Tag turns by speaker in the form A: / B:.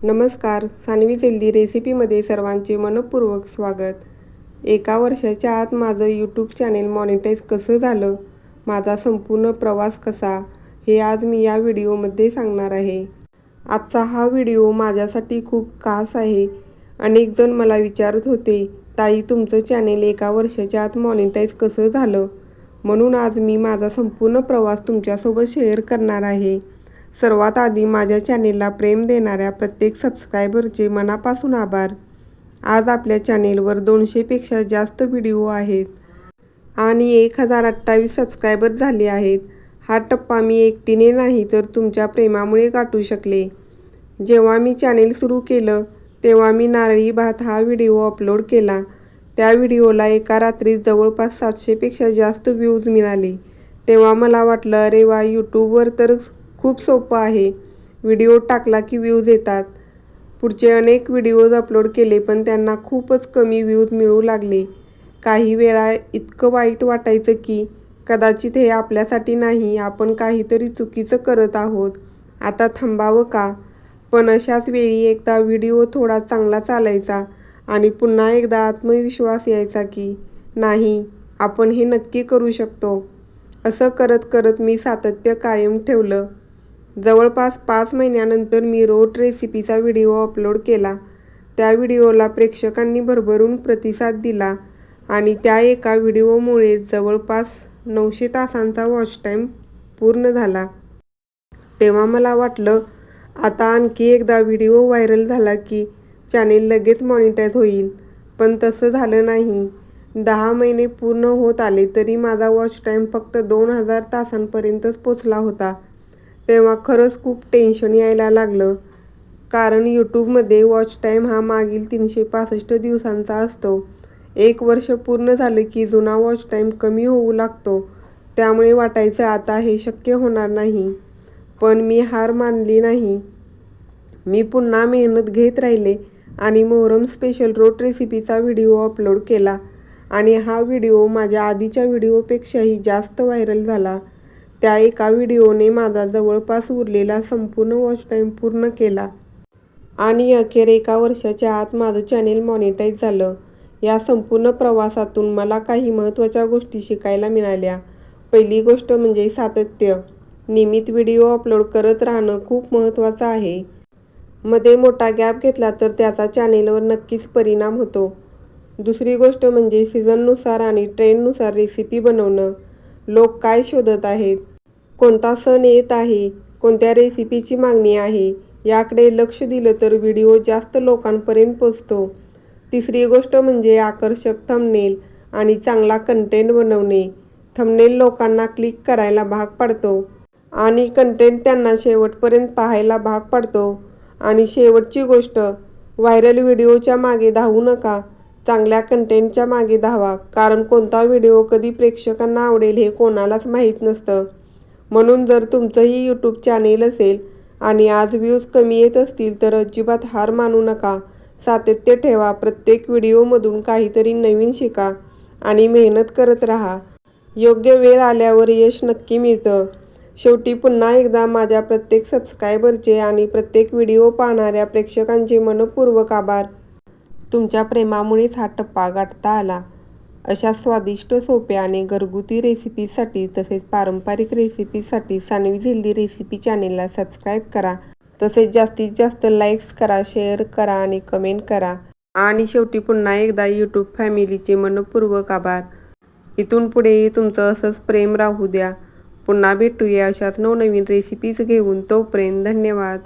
A: नमस्कार, सानवी हेल्दी रेसिपीमध्ये सर्वांचे मनःपूर्वक स्वागत. एका वर्षाच्या आत माझं यूट्यूब चॅनेल मॉनिटाईज कसं झालं, माझा संपूर्ण प्रवास कसा, हे आज मी या व्हिडिओमध्ये सांगणार आहे. आजचा हा व्हिडिओ माझ्यासाठी खूप खास आहे. अनेक जण मला विचारत होते, ताई तुमचं चॅनेल एका वर्षाच्या आत मॉनिटाईज कसं झालं? म्हणून आज मी माझा संपूर्ण प्रवास तुमच्यासोबत शेअर करणार आहे. सर्वात आधी माझ्या चॅनेलला प्रेम देणाऱ्या प्रत्येक सबस्क्रायबरचे मनापासून आभार. आज आपल्या चॅनेलवर 200पेक्षा जास्त व्हिडिओ आहेत आणि 1028 सबस्क्रायबर झाले आहेत. हा टप्पा मी एकटीने नाही तर तुमच्या प्रेमामुळे गाठू शकले. जेव्हा मी चॅनेल सुरू केलं तेव्हा मी नारळी भात हा व्हिडिओ अपलोड केला. त्या व्हिडिओला एका रात्रीत जवळपास 700पेक्षा जास्त व्ह्यूज मिळाले. तेव्हा मला वाटलं, अरे वा, यूट्यूबवर तर खूप सोपं आहे. व्हिडिओ टाकला की व्ह्यूज येतात. पुढचे अनेक व्हिडिओज अपलोड केले पण त्यांना खूपच कमी व्ह्यूज मिळू लागले. काही वेळा इतकं वाईट वाटायचं की कदाचित हे आपल्यासाठी नाही, आपण काहीतरी चुकीचं करत आहोत, आता थांबावं का? पण अशाच वेळी एकदा व्हिडिओ थोडा चांगला चालायचा आणि पुन्हा एकदा आत्मविश्वास यायचा की नाही, आपण हे नक्की करू शकतो. असं करत करत मी सातत्य कायम ठेवलं. जवळपास 5 महिन्यानंतर मी रोट रेसिपीचा व्हिडिओ अपलोड केला. त्या व्हिडिओला प्रेक्षकांनी भरभरून प्रतिसाद दिला आणि त्या एका व्हिडिओमुळे जवळपास 900 तासांचा वॉच टाईम पूर्ण झाला. तेव्हा मला वाटलं, आता आणखी एकदा व्हिडिओ व्हायरल झाला की चॅनेल लगेच मॉनिटाईज होईल. पण तसं झालं नाही. 10 महिने पूर्ण होत आले तरी माझा वॉच टाईम फक्त 2000 तासांपर्यंतच पोचला होता. तेव्हा खरंच खूप टेन्शन यायला लागलं. कारण यूट्यूबमध्ये वॉच टाईम हा मागील 365 दिवसांचा असतो. 1 वर्ष पूर्ण झालं की जुना वॉच टाईम कमी होऊ लागतो. त्यामुळे वाटायचं आता हे शक्य होणार नाही. पण मी हार मानली नाही. मी पुन्हा मेहनत घेत राहिले आणि मोहरम स्पेशल रोट रेसिपीचा व्हिडिओ अपलोड केला आणि हा व्हिडिओ माझ्या आधीच्या व्हिडिओपेक्षाही जास्त व्हायरल झाला. त्या एका व्हिडिओने माझा जवळपास उरलेला संपूर्ण वॉच टाईम पूर्ण केला. आणि अखेर एका वर्षाच्या आत माझं चॅनेल मॉनिटाईज झालं. या संपूर्ण प्रवासातून मला काही महत्त्वाच्या गोष्टी शिकायला मिळाल्या. पहिली गोष्ट म्हणजे सातत्य. नियमित व्हिडिओ अपलोड करत राहणं खूप महत्त्वाचं आहे. मध्ये मोठा गॅप घेतला तर त्याचा चॅनेलवर नक्कीच परिणाम होतो. दुसरी गोष्ट म्हणजे सीझननुसार आणि ट्रेंडनुसार रेसिपी बनवणं. लोक काय शोधत आहेत, कोणता सण येत आहे, कोणत्या रेसिपीची मागणी आहे, याकडे लक्ष दिलं तर व्हिडिओ जास्त लोकांपर्यंत पोचतो. तिसरी गोष्ट म्हणजे आकर्षक थंबनेल आणि चांगला कंटेंट बनवणे. थंबनेल लोकांना क्लिक करायला भाग पाडतो आणि कंटेंट त्यांना शेवटपर्यंत पाहायला भाग पाडतो. आणि शेवटची गोष्ट, व्हायरल व्हिडिओच्या मागे धावू नका, चांगल्या कंटेंटच्या मागे धावा. कारण कोणता व्हिडिओ कधी प्रेक्षकांना आवडेल हे कोणालाच माहीत नसतं. म्हणून जर तुमचंही यूट्यूब चॅनेल असेल आणि आज व्ह्यूज कमी येत असतील तर अजिबात हार मानू नका. सातत्य ठेवा, प्रत्येक व्हिडिओमधून काहीतरी नवीन शिका आणि मेहनत करत राहा. योग्य वेळ आल्यावर यश नक्की मिळतं. शेवटी पुन्हा एकदा माझ्या प्रत्येक सबस्क्रायबरचे आणि प्रत्येक व्हिडिओ पाहणाऱ्या प्रेक्षकांचे मनःपूर्वक आभार. तुमच्या प्रेमामुळेच हा टप्पा गाठता आला. अशा स्वादिष्ट, सोप्या आणि घरगुती रेसिपीजसाठी तसेच पारंपरिक रेसिपीजसाठी सानवीज हेल्दी रेसिपी चॅनेलला सबस्क्राईब करा. तसेच जास्तीत जास्त लाईक्स करा, शेअर करा आणि कमेंट करा. आणि शेवटी पुन्हा एकदा यूट्यूब फॅमिलीचे मनःपूर्वक आभार. इथून पुढेही तुमचं असंच प्रेम राहू द्या. पुन्हा भेटूया अशाच नवनवीन रेसिपीज घेऊन. तोपर्यंत धन्यवाद.